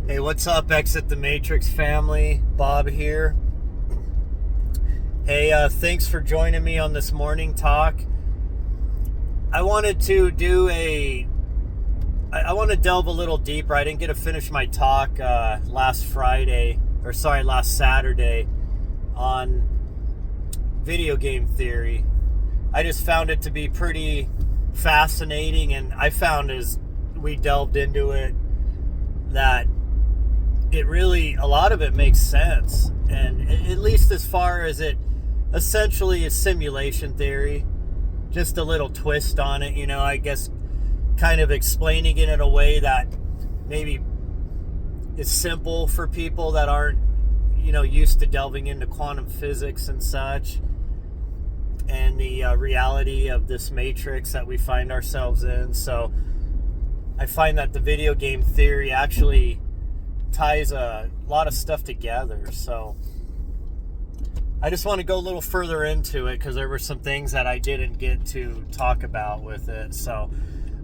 Hey, what's up, Exit the Matrix family? Bob here. Hey, thanks for joining me on this morning talk. I wanted to I want to delve a little deeper. I didn't get to finish my talk last Saturday on video game theory. I just found it to be pretty fascinating, and I found as we delved into it that a lot of it makes sense, and at least as far as it essentially is simulation theory, just a little twist on it, I guess kind of explaining it in a way that maybe is simple for people that aren't, used to delving into quantum physics and such, and the reality of this matrix that we find ourselves in. So I find that the video game theory actually ties a lot of stuff together. So I just want to go a little further into it because there were some things that I didn't get to talk about with it. So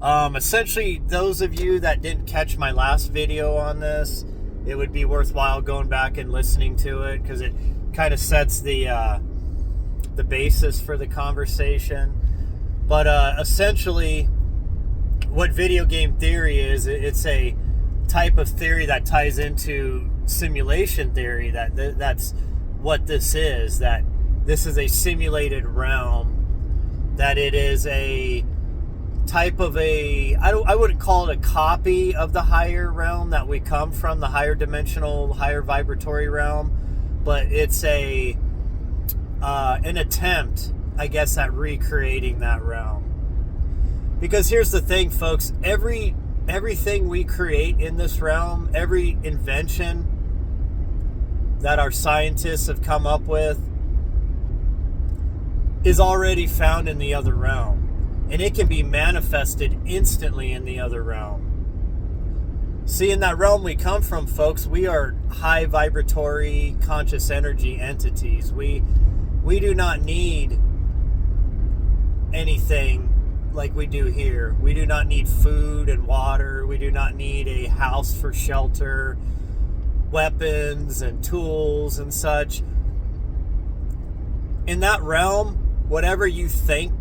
essentially, those of you that didn't catch my last video on this, it would be worthwhile going back and listening to it because it kind of sets the basis for the conversation. But essentially, what video game theory is, it's a type of theory that ties into simulation theory. That's what this is. That this is a simulated realm. That it is a type of I wouldn't call it a copy of the higher realm that we come from, the higher dimensional, higher vibratory realm, but it's an attempt, I guess, at recreating that realm. Because here's the thing, folks, everything we create in this realm, every invention that our scientists have come up with is already found in the other realm. And it can be manifested instantly in the other realm. See, in that realm we come from, folks, we are high vibratory conscious energy entities. We do not need anything like we do here. We do not need food and water. We do not need a house for shelter, weapons and tools and such. In that realm, whatever you think,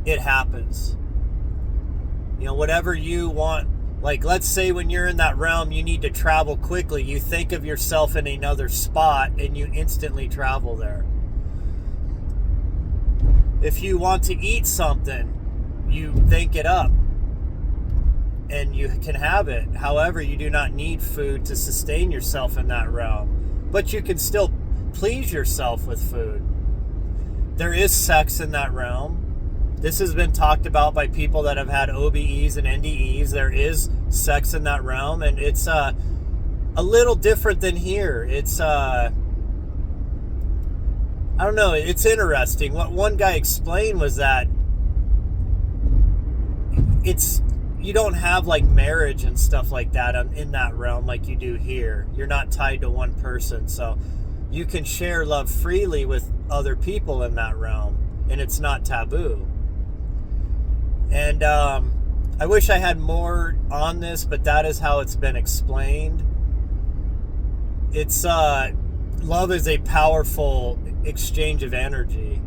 it happens. Whatever you want. Like, let's say when you're in that realm, you need to travel quickly. You think of yourself in another spot and you instantly travel there. If you want to eat something, you think it up and you can have it. However, you do not need food to sustain yourself in that realm, but you can still please yourself with food. There is sex in that realm. This has been talked about by people that have had OBEs and NDEs. There is sex in that realm, and it's a little different than here. It's I don't know. It's interesting. What one guy explained was that you don't have like marriage and stuff like that in that realm like you do here. You're not tied to one person, so you can share love freely with other people in that realm, and it's not taboo. And I wish I had more on this, but that is how it's been explained. It's love is a powerful exchange of energy,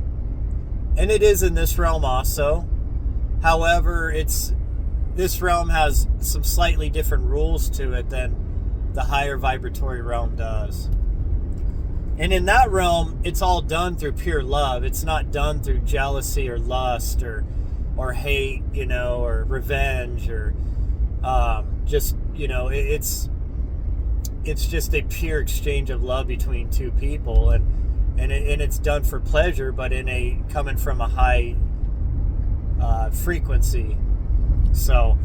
and it is in this realm also. However, this realm has some slightly different rules to it than the higher vibratory realm does. And in that realm, it's all done through pure love. It's not done through jealousy or lust or hate, or revenge, or it's just a pure exchange of love between two people, and it's done for pleasure, but coming from a high frequency. So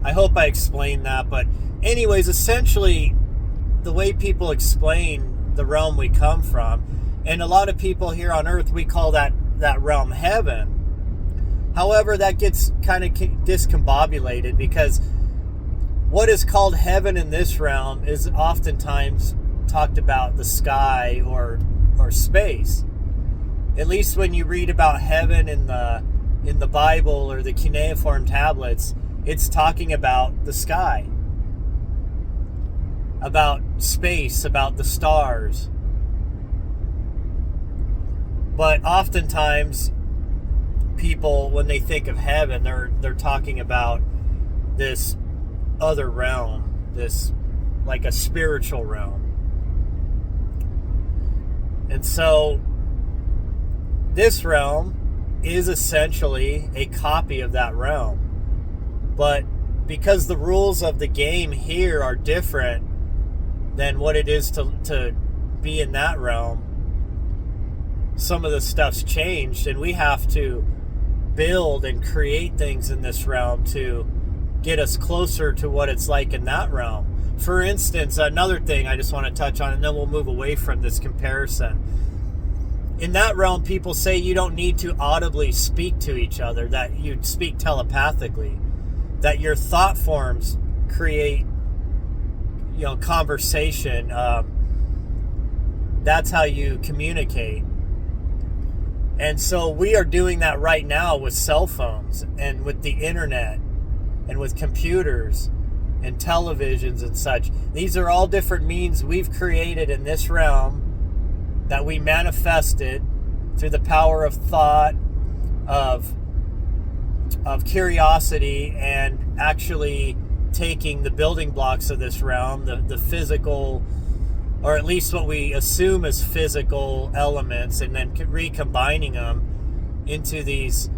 I hope I explained that. But anyways, essentially, the way people explain the realm we come from, and a lot of people here on Earth, we call that realm heaven. However, that gets kind of discombobulated, because what is called heaven in this realm is oftentimes talked about the sky or space. At least when you read about heaven in the Bible or the cuneiform tablets, it's talking about the sky. about space, about the stars. But oftentimes, people, when they think of heaven, they're talking about this other realm, this like a spiritual realm. And so this realm is essentially a copy of that realm. But because the rules of the game here are different than what it is to be in that realm, some of the stuff's changed, and we have to build and create things in this realm to get us closer to what it's like in that realm. For instance, another thing I just want to touch on, and then we'll move away from this comparison. In that realm, people say you don't need to audibly speak to each other, that you speak telepathically, that your thought forms create, conversation. That's how you communicate. And so we are doing that right now with cell phones and with the internet and with computers and televisions and such. These are all different means we've created in this realm that we manifested through the power of thought, of curiosity, and actually taking the building blocks of this realm, the physical, or at least what we assume as physical elements, and then recombining them into these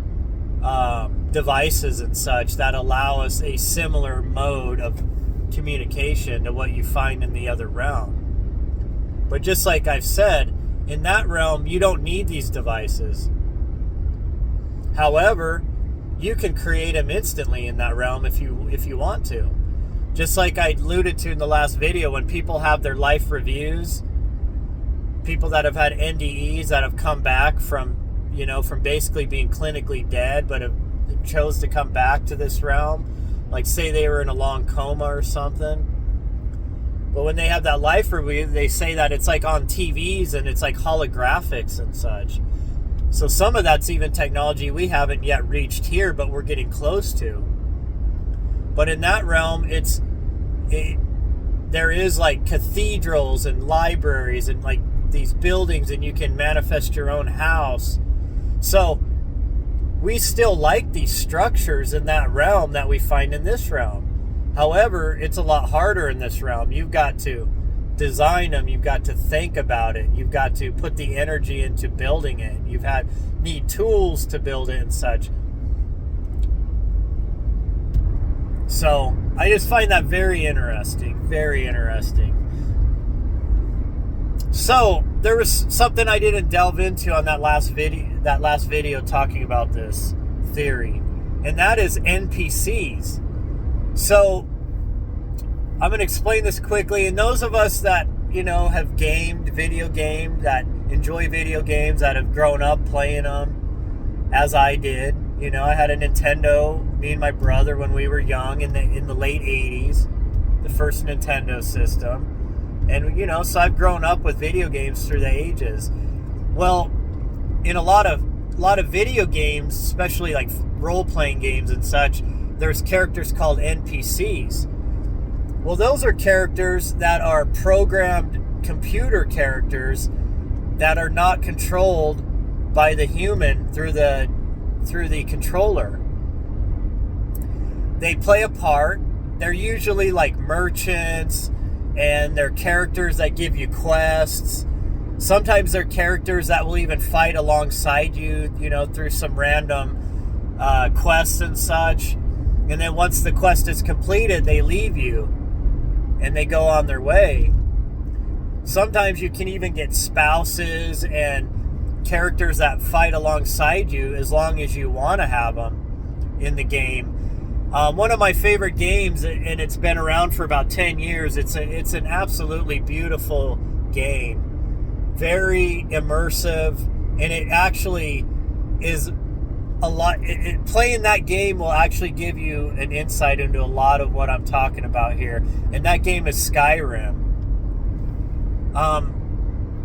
devices and such that allow us a similar mode of communication to what you find in the other realm. But just like I've said, in that realm, you don't need these devices. However, you can create them instantly in that realm if you want to. Just like I alluded to in the last video, when people have their life reviews, people that have had NDEs that have come back from basically being clinically dead, but have chose to come back to this realm, like say they were in a long coma or something. But when they have that life review, they say that it's like on TVs and it's like holographics and such. So some of that's even technology we haven't yet reached here, but we're getting close to. But in that realm, there is like cathedrals and libraries and like these buildings, and you can manifest your own house. So we still like these structures in that realm that we find in this realm. However, it's a lot harder in this realm. You've got to design them. You've got to think about it. You've got to put the energy into building it. Need tools to build it and such. So I just find that very interesting. Very interesting. So there was something I didn't delve into on that last video talking about this theory, and that is NPCs. So I'm going to explain this quickly, and those of us that have gamed video games, that enjoy video games, that have grown up playing them as I did. I had a Nintendo, me and my brother, when we were young in the late 80s, the first Nintendo system. And, so I've grown up with video games through the ages. Well, in a lot of video games, especially like role-playing games and such, there's characters called NPCs. Well, those are characters that are programmed computer characters that are not controlled by the human through the controller. They play a part. They're usually like merchants, and they're characters that give you quests. Sometimes they're characters that will even fight alongside you, through some random quests and such. And then once the quest is completed, they leave you and they go on their way. Sometimes you can even get spouses and characters that fight alongside you as long as you want to have them in the game. One of my favorite games, and it's been around for about 10 years, it's an absolutely beautiful game. Very immersive, and it actually is a lot. Playing that game will actually give you an insight into a lot of what I'm talking about here, and that game is Skyrim.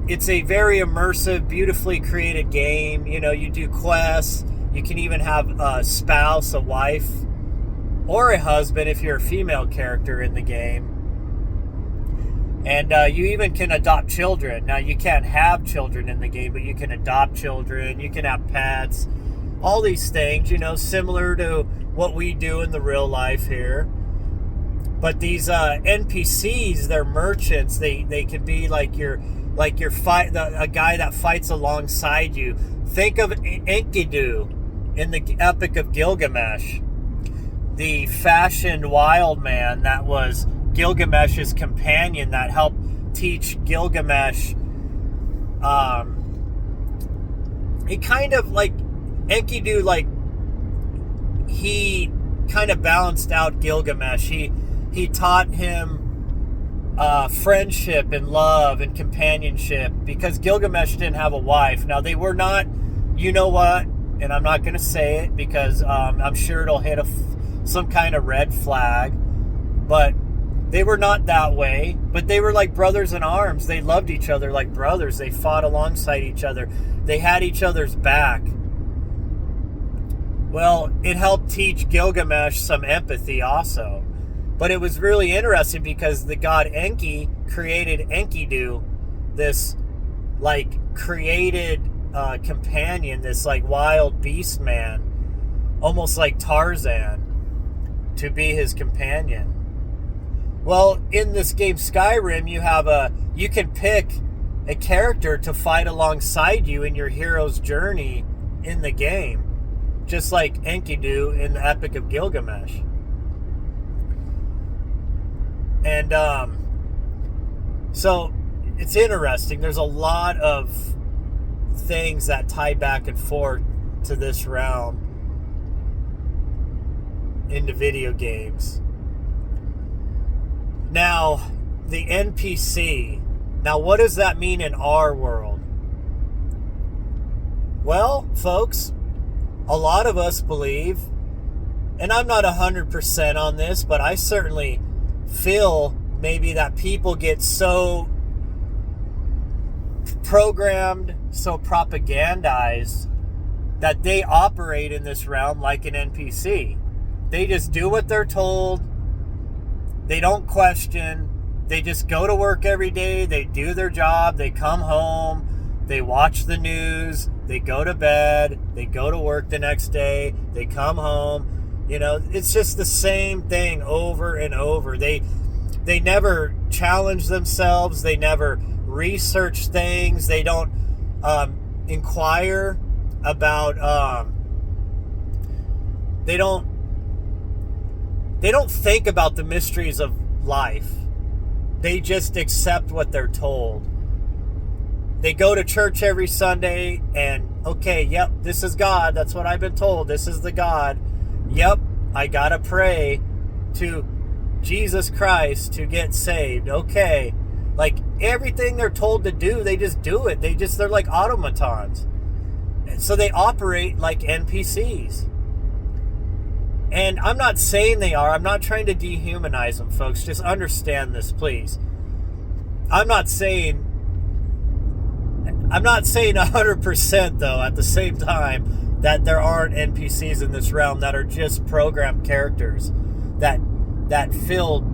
It's a very immersive, beautifully created game. You do quests. You can even have a spouse, a wife, or a husband if you're a female character in the game. And you even can adopt children. Now, you can't have children in the game, but you can adopt children. You can have pets. All these things, similar to what we do in the real life here. But these NPCs, they're merchants. They can be like your a guy that fights alongside you. Think of Enkidu in the Epic of Gilgamesh, the fashioned wild man that was Gilgamesh's companion that helped teach Gilgamesh. It kind of like Enkidu, like he kind of balanced out Gilgamesh. He taught him friendship and love and companionship, because Gilgamesh didn't have a wife. Now, they were not, you know what, and I'm not going to say it because I'm sure it'll hit some kind of red flag, but they were not that way. But they were like brothers in arms. They loved each other like brothers. They fought alongside each other. They had each other's back. Well, it helped teach Gilgamesh some empathy also. But it was really interesting because the god Enki created Enkidu, this like created companion, this like wild beast man, almost like Tarzan, to be his companion. Well, in this game Skyrim, you can pick a character to fight alongside you in your hero's journey in the game, just like Enkidu in the Epic of Gilgamesh. And so it's interesting. There's a lot of things that tie back and forth to this realm into video games. Now, the NPC. Now, what does that mean in our world? Well, folks, a lot of us believe, and I'm not 100% on this, but I certainly feel maybe that people get so programmed, so propagandized, that they operate in this realm like an NPC. They just do what they're told. They don't question. They just go to work every day. They do their job. They come home. They watch the news. They go to bed. They go to work the next day. They come home. It's just the same thing over and over. They never challenge themselves. They never research things. They don't inquire about. They don't think about the mysteries of life. They just accept what they're told. They go to church every Sunday and, okay, yep, this is God. That's what I've been told. This is the God. Yep, I gotta pray to Jesus Christ to get saved. Okay. Like, everything they're told to do, they just do it. They're like automatons. So they operate like NPCs. And I'm not saying they are. I'm not trying to dehumanize them, folks. Just understand this, please. I'm not saying 100%, though, at the same time, that there aren't NPCs in this realm that are just programmed characters that fill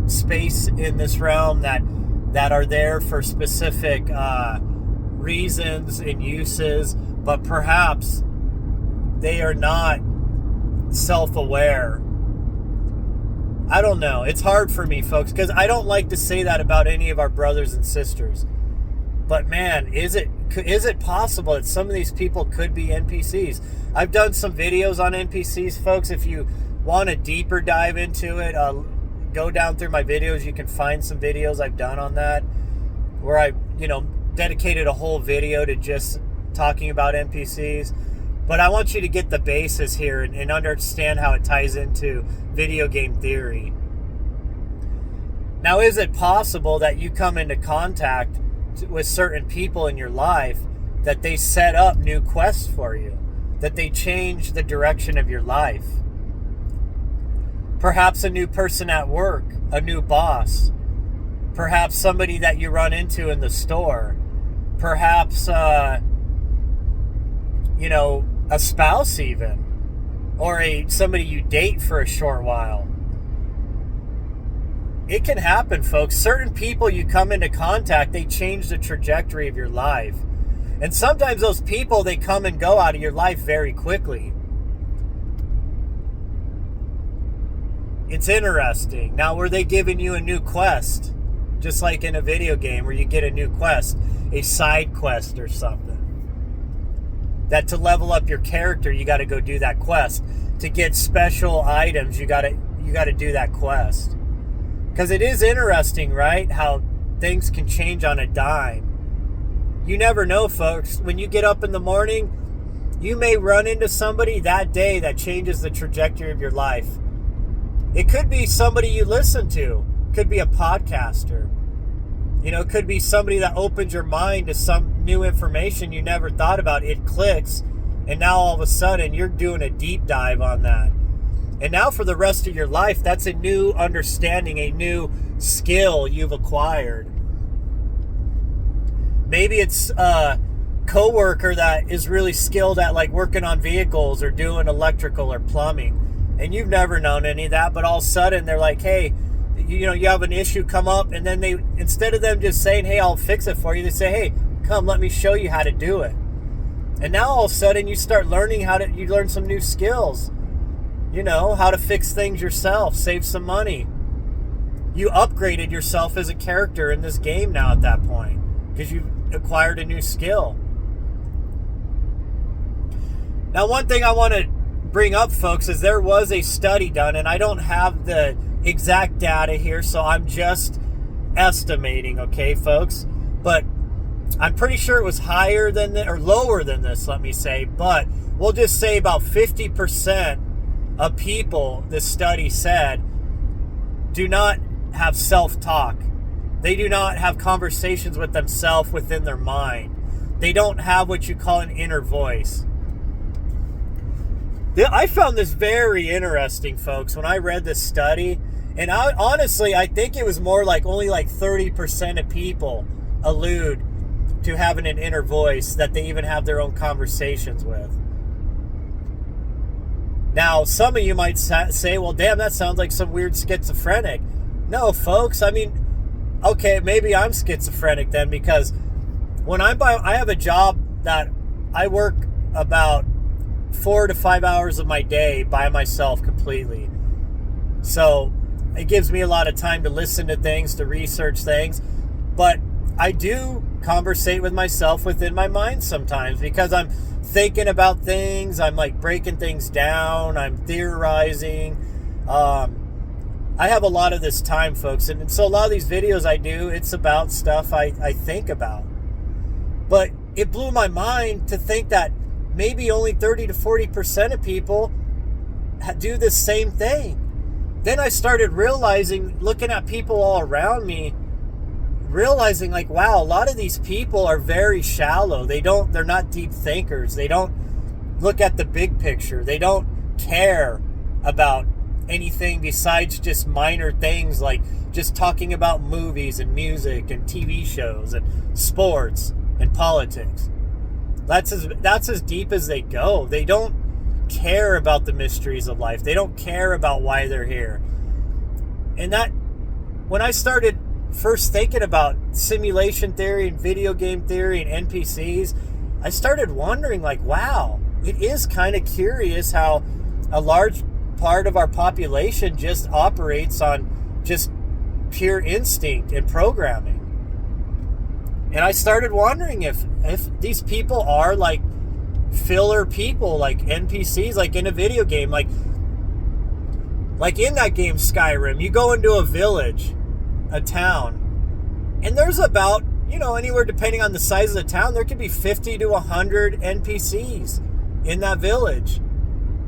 space in this realm, that are there for specific reasons and uses, but perhaps they are not self-aware. I don't know. It's hard for me, folks, because I don't like to say that about any of our brothers and sisters. But man, is it possible that some of these people could be NPCs? I've done some videos on NPCs, folks. If you want a deeper dive into it, go down through my videos. You can find some videos I've done on that, where I, dedicated a whole video to just talking about NPCs. But I want you to get the basis here and understand how it ties into video game theory. Now, is it possible that you come into contact with certain people in your life, that they set up new quests for you, that they change the direction of your life? Perhaps a new person at work, a new boss, perhaps somebody that you run into in the store, perhaps, a spouse even, or somebody you date for a short while. it can happen, folks. Certain people you come into contact, they change the trajectory of your life. And sometimes those people, they come and go out of your life very quickly. It's interesting. Now, were they giving you a new quest? Just like in a video game where you get a new quest, a side quest or something. That to level up your character, you got to go do that quest. To get special items, you got to do that quest. Because it is interesting, right? How things can change on a dime. You never know, folks. When you get up in the morning, you may run into somebody that day that changes the trajectory of your life. It could be somebody you listen to. Could be a podcaster. You know, it could be somebody that opens your mind to some new information you never thought about. It clicks, and now all of a sudden you're doing a deep dive on that. And now for the rest of your life, that's a new understanding, a new skill you've acquired. Maybe it's a coworker that is really skilled at like working on vehicles or doing electrical or plumbing. And you've never known any of that, but all of a sudden they're like, hey, you know, you have an issue come up, and then they, instead of them just saying, hey, I'll fix it for you, they say, hey, come, let me show you how to do it. And now all of a sudden you start learning you learn some new skills. You know, how to fix things yourself, save some money. You upgraded yourself as a character in this game now at that point, because you've acquired a new skill. Now, one thing I want to bring up, folks, is there was a study done, and I don't have the exact data here, so I'm just estimating, okay, folks? But I'm pretty sure it was higher than or lower than this, let me say, but we'll just say about 50% of people, this study said, do not have self-talk. They do not have conversations with themselves within their mind. They don't have what you call an inner voice. I found this very interesting, folks, when I read this study. And honestly, I think it was more like only like 30% of people allude to having an inner voice that they even have their own conversations with. Now, some of you might say, well, damn, that sounds like some weird schizophrenic. No, folks, I mean, okay, maybe I'm schizophrenic then, because when I have a job that I work about 4 to 5 hours of my day by myself completely. So it gives me a lot of time to listen to things, to research things. But I do conversate with myself within my mind sometimes, because I'm thinking about things. I'm like breaking things down. I'm theorizing. I have a lot of this time, folks. And so a lot of these videos I do, it's about stuff I think about. But it blew my mind to think that maybe only 30 to 40% of people do the same thing. Then I started realizing, looking at people all around me, realizing like, wow, a lot of these people are very shallow. They're not deep thinkers. They don't look at the big picture. They don't care about anything besides just minor things, like just talking about movies and music and TV shows and sports and politics. That's as deep as they go. They don't care about the mysteries of life. They don't care about why they're here. And that, when I started first thinking about simulation theory and video game theory and NPCs, I started wondering like, wow, it is kind of curious how a large part of our population just operates on just pure instinct and programming. And I started wondering if these people are like filler people, like NPCs, like in a video game, like in that game Skyrim, you go into a village, a town, and there's about, anywhere depending on the size of the town, there could be 50 to 100 NPCs in that village.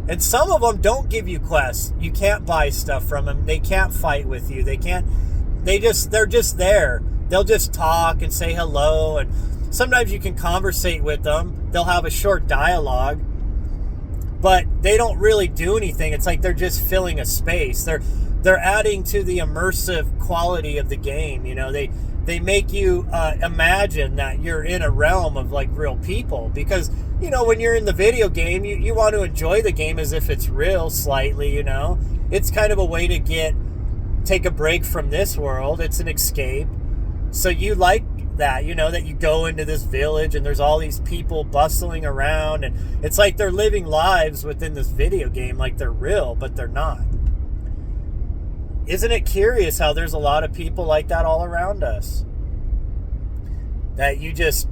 And some of them don't give you quests. You can't buy stuff from them. They can't fight with you. They're just there. They'll just talk and say hello, and sometimes you can conversate with them. They'll have a short dialogue, but they don't really do anything. It's like they're just filling a space. They're adding to the immersive quality of the game. They make you imagine that you're in a realm of like real people, because when you're in the video game, you want to enjoy the game as if it's real slightly. It's kind of a way to take a break from this world. It's an escape. So you like that, that you go into this village and there's all these people bustling around, and it's like they're living lives within this video game like they're real, but they're not. Isn't it curious how there's a lot of people like that all around us? That you just,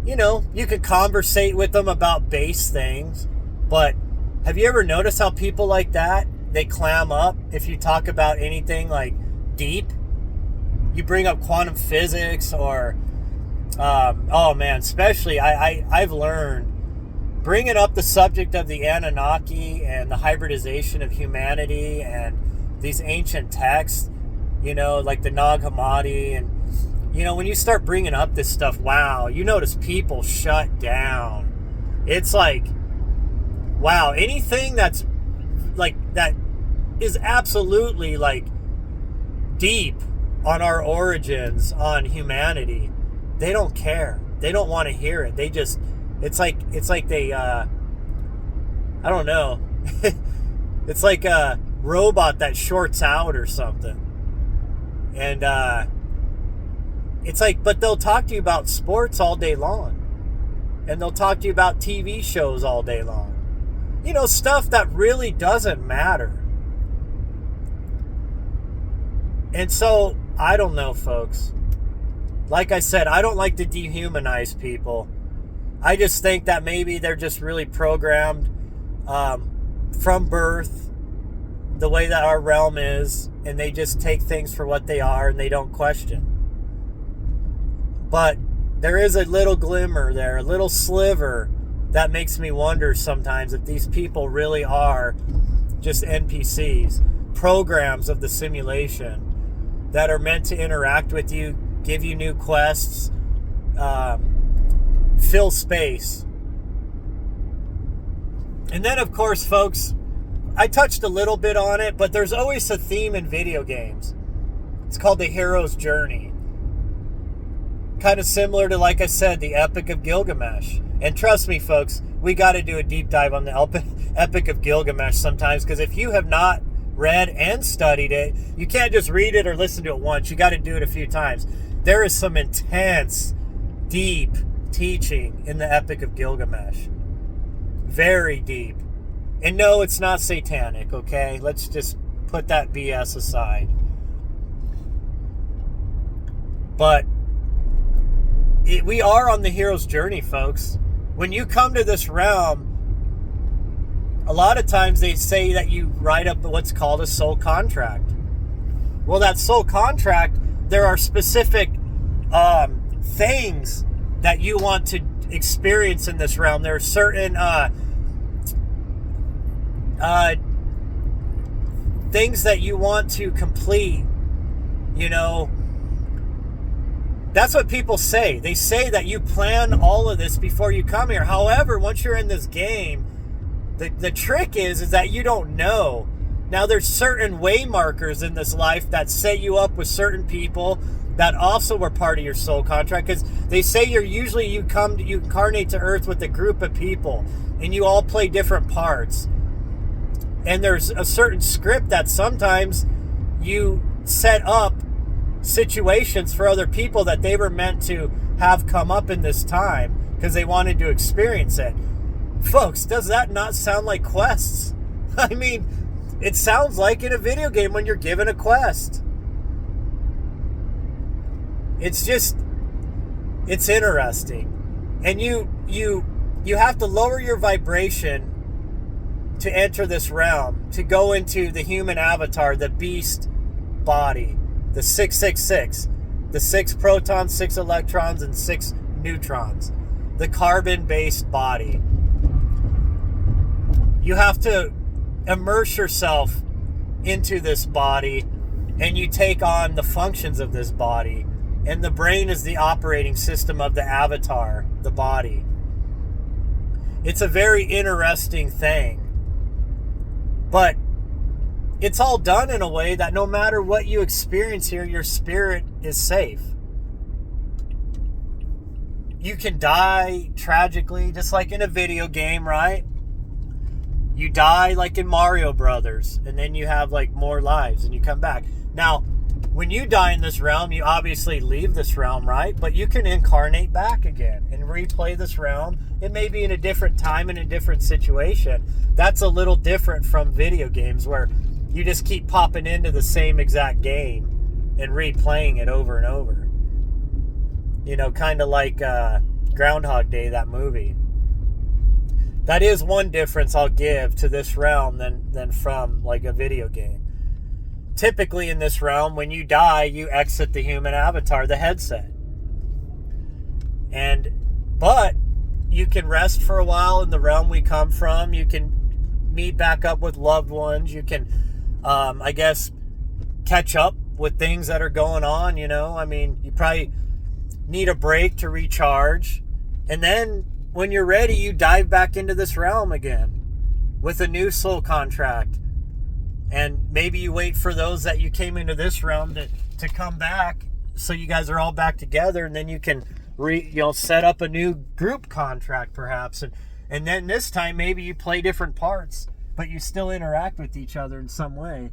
you could conversate with them about base things, but have you ever noticed how people like that, they clam up if you talk about anything like deep? You bring up quantum physics or, especially I've learned bringing up the subject of the Anunnaki and the hybridization of humanity and these ancient texts, like the Nag Hammadi, and when you start bringing up this stuff, wow, you notice people shut down. It's like, wow, anything that's like that is absolutely like deep on our origins, on humanity, they don't care. They don't want to hear it. They just, it's like they, I don't know. It's like a robot that shorts out or something. And it's like, but they'll talk to you about sports all day long. And they'll talk to you about TV shows all day long. Stuff that really doesn't matter. And so, I don't know, folks. Like I said, I don't like to dehumanize people. I just think that maybe they're just really programmed from birth, the way that our realm is, and they just take things for what they are and they don't question. But there is a little glimmer there, a little sliver that makes me wonder sometimes if these people really are just NPCs, programs of the simulation that are meant to interact with you, give you new quests, fill space. And then, of course, folks, I touched a little bit on it, but there's always a theme in video games. It's called the hero's journey. Kind of similar to, like I said, the Epic of Gilgamesh. And trust me, folks, we got to do a deep dive on the Epic of Gilgamesh sometimes, because if you have not read and studied it, you can't just read it or listen to it once. You got to do it a few times. There is some intense, deep teaching in the Epic of Gilgamesh. Very deep. And no, it's not satanic, okay? Let's just put that BS aside. But we are on the hero's journey, folks. When you come to this realm, a lot of times they say that you write up what's called a soul contract. Well, that soul contract, there are specific things that you want to experience in this realm. There are certain things that you want to complete. That's what people say. They say that you plan all of this before you come here. However, once you're in this game, the trick is that you don't know. Now, there's certain way markers in this life that set you up with certain people that also were part of your soul contract, because they say you incarnate to Earth with a group of people, and you all play different parts. And there's a certain script that sometimes you set up situations for other people that they were meant to have come up in this time because they wanted to experience it. Folks, does that not sound like quests? I mean, it sounds like in a video game when you're given a quest. It's interesting. And you have to lower your vibration to enter this realm, to go into the human avatar, the beast body, the 666, the 6 protons, 6 electrons, and 6 neutrons, the carbon-based body. You have to immerse yourself into this body, and you take on the functions of this body. And the brain is the operating system of the avatar, the body. It's a very interesting thing. But it's all done in a way that no matter what you experience here, your spirit is safe. You can die tragically, just like in a video game, right? You die like in Mario Brothers, and then you have like more lives and you come back. Now, when you die in this realm, you obviously leave this realm, right? But you can incarnate back again and replay this realm. It may be in a different time, in a different situation. That's a little different from video games where you just keep popping into the same exact game and replaying it over and over. You know, kind of like Groundhog Day, that movie. That is one difference I'll give to this realm than from like a video game. Typically in this realm, when you die, you exit the human avatar, the headset. But you can rest for a while in the realm we come from. You can meet back up with loved ones. You can, I guess, catch up with things that are going on, you know. I mean, you probably need a break to recharge. And then when you're ready, you dive back into this realm again with a new soul contract. And maybe you wait for those that you came into this realm to come back, so you guys are all back together, and then you can set up a new group contract perhaps. And then this time maybe you play different parts, but you still interact with each other in some way.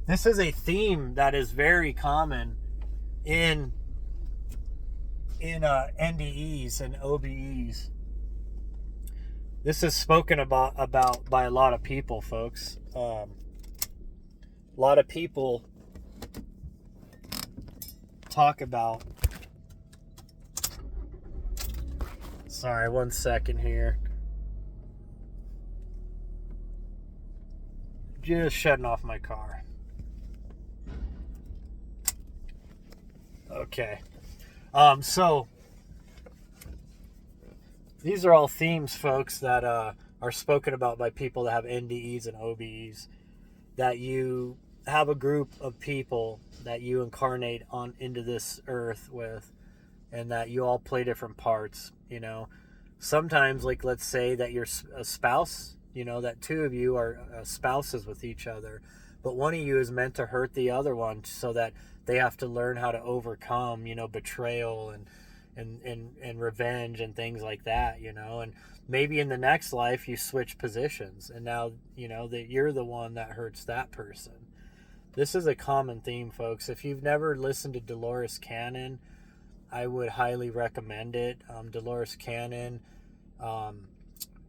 This is a theme that is very common in NDEs and OBEs. This is spoken about by a lot of people, folks. A lot of people talk about... Sorry, 1 second here. Just shutting off my car. Okay. So these are all themes, folks, that are spoken about by people that have NDEs and OBEs. That you have a group of people that you incarnate on into this earth with, and that you all play different parts, you know. Sometimes, like, let's say that you're a spouse, you know, that two of you are spouses with each other, but one of you is meant to hurt the other one so that they have to learn how to overcome, you know, betrayal and revenge and things like that, you know. And maybe in the next life you switch positions, and now, you know, that you're the one that hurts that person. This is a common theme, folks. If you've never listened to Dolores Cannon, I would highly recommend it. Dolores Cannon,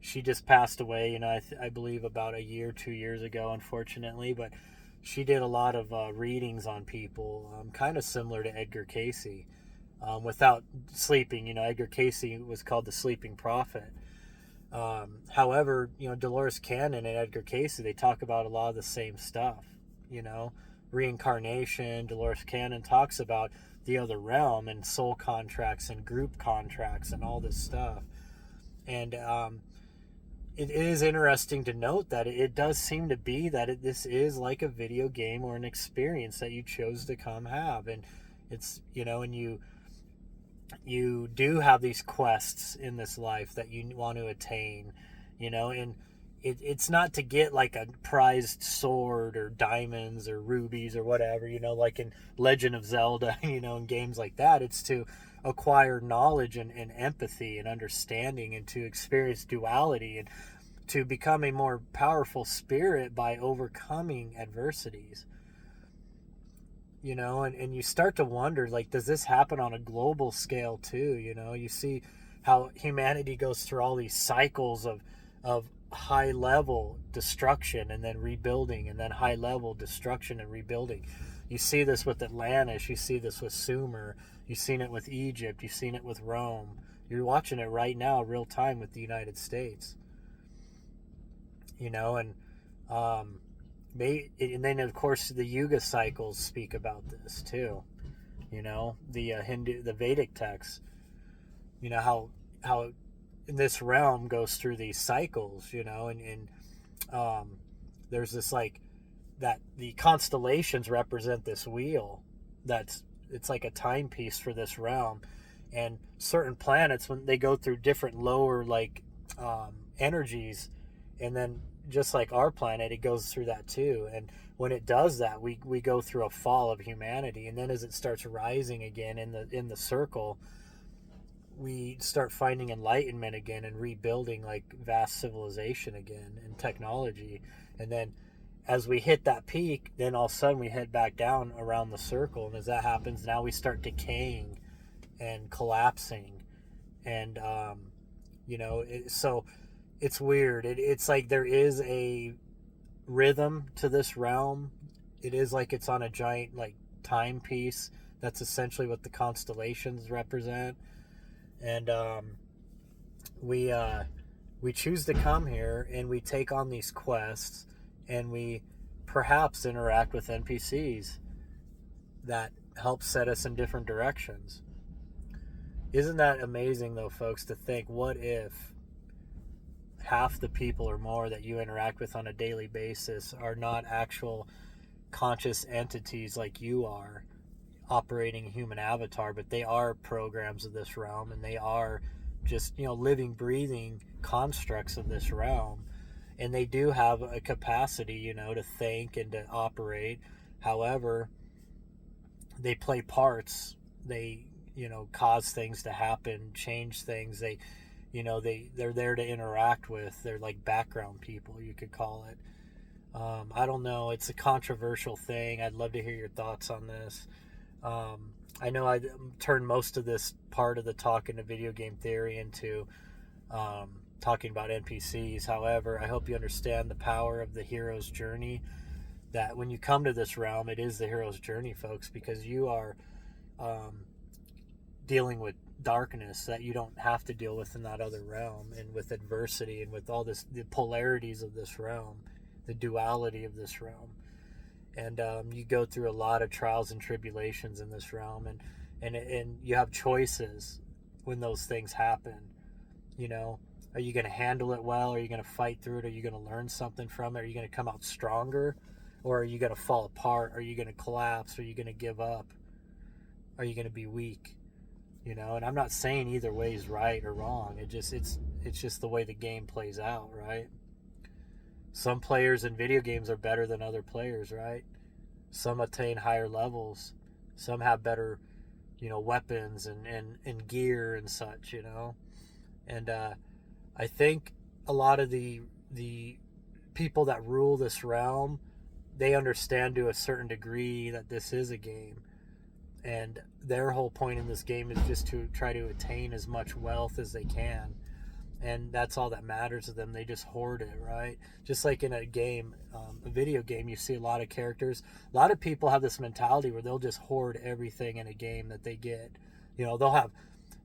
she just passed away, you know, I believe about 2 years ago, unfortunately, but she did a lot of readings on people, kind of similar to Edgar Cayce, without sleeping. You know, Edgar Cayce was called the Sleeping Prophet. However, you know, Dolores Cannon and Edgar Cayce, they talk about a lot of the same stuff, you know, reincarnation. Dolores Cannon talks about the other realm and soul contracts and group contracts and all this stuff. And it is interesting to note that it does seem to be that this is like a video game or an experience that you chose to come have. And it's, you know, and you do have these quests in this life that you want to attain, you know, and it's not to get like a prized sword or diamonds or rubies or whatever, you know, like in Legend of Zelda, you know, in games like that. It's to acquire knowledge and empathy and understanding, and to experience duality, and to become a more powerful spirit by overcoming adversities. You know, and you start to wonder, like, does this happen on a global scale too? You know, you see how humanity goes through all these cycles of high level destruction and then rebuilding, and then high level destruction and rebuilding. You see this with Atlantis, you see this with Sumer, you've seen it with Egypt, you've seen it with Rome. You're watching it right now, real time, with the United States. You know, and then of course the Yuga cycles speak about this too. You know, the Vedic texts. You know how this realm goes through these cycles. You know, and there's this, like, that the constellations represent this wheel. It's like a timepiece for this realm, and certain planets, when they go through different lower, like, energies, and then just like our planet, it goes through that too. And when it does that, we go through a fall of humanity, and then as it starts rising again in the circle, we start finding enlightenment again and rebuilding like vast civilization again and technology. And then as we hit that peak, then all of a sudden we head back down around the circle. And as that happens, now we start decaying and collapsing. And, so it's weird. It's like there is a rhythm to this realm. It is like it's on a giant like timepiece. That's essentially what the constellations represent. And we choose to come here and we take on these quests and we perhaps interact with NPCs that help set us in different directions. Isn't that amazing though, folks, to think, what if half the people or more that you interact with on a daily basis are not actual conscious entities like you are, operating a human avatar, but they are programs of this realm, and they are just, living, breathing constructs of this realm. And they do have a capacity, to think and to operate. However, they play parts. They, cause things to happen, change things. They're there to interact with. They're like background people, you could call it. I don't know. It's a controversial thing. I'd love to hear your thoughts on this. I know I turned most of this part of the talk into video game theory into talking about NPCs. However, I hope you understand the power of the hero's journey, that when you come to this realm, it is the hero's journey, folks, because you are dealing with darkness that you don't have to deal with in that other realm, and with adversity and with all this, the polarities of this realm, the duality of this realm. And you go through a lot of trials and tribulations in this realm, and you have choices when those things happen. Are you going to handle it well? Are you going to fight through it? Are you going to learn something from it? Are you going to come out stronger? Or are you going to fall apart? Are you going to collapse? Are you going to give up? Are you going to be weak? And I'm not saying either way is right or wrong. It's just the way the game plays out, right? Some players in video games are better than other players, right? Some attain higher levels. Some have better, weapons and gear and such, And I think a lot of the people that rule this realm, they understand to a certain degree that this is a game. And their whole point in this game is just to try to attain as much wealth as they can. And that's all that matters to them. They just hoard it, right? Just like in a game, a video game, you see a lot of characters. A lot of people have this mentality where they'll just hoard everything in a game that they get. They'll have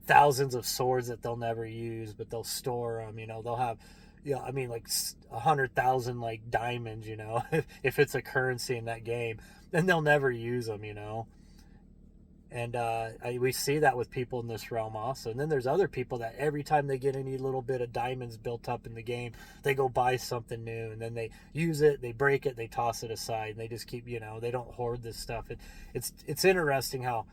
thousands of swords that they'll never use, but they'll store them. They'll have, like 100,000 like diamonds, if it's a currency in that game, then they'll never use them, And we see that with people in this realm also. And then there's other people that every time they get any little bit of diamonds built up in the game, they go buy something new, and then they use it, they break it, they toss it aside, and they just keep, they don't hoard this stuff. It's interesting how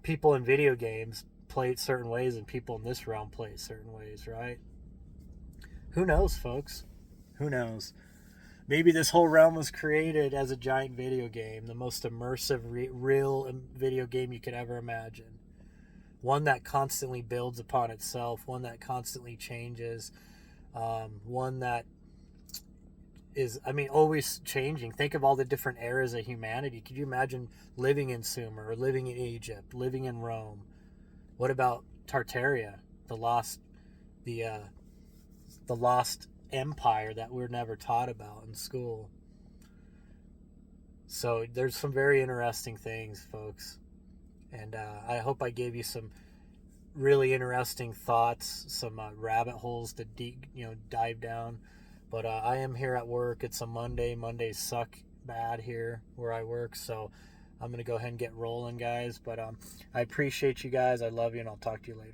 people in video games play it certain ways and people in this realm play it certain ways, right? Who knows, folks? Who knows? Maybe this whole realm was created as a giant video game, the most immersive, real video game you could ever imagine. One that constantly builds upon itself, one that constantly changes, one that is, always changing. Think of all the different eras of humanity. Could you imagine living in Sumer, or living in Egypt, living in Rome? What about Tartaria, the lost empire that we're never taught about in school? So there's some very interesting things, folks, and I hope I gave you some really interesting thoughts, some rabbit holes to dive down. But I am here at work. It's a Monday. Mondays suck bad here where I work, so I'm gonna go ahead and get rolling, guys. But I appreciate you guys. I love you, and I'll talk to you later.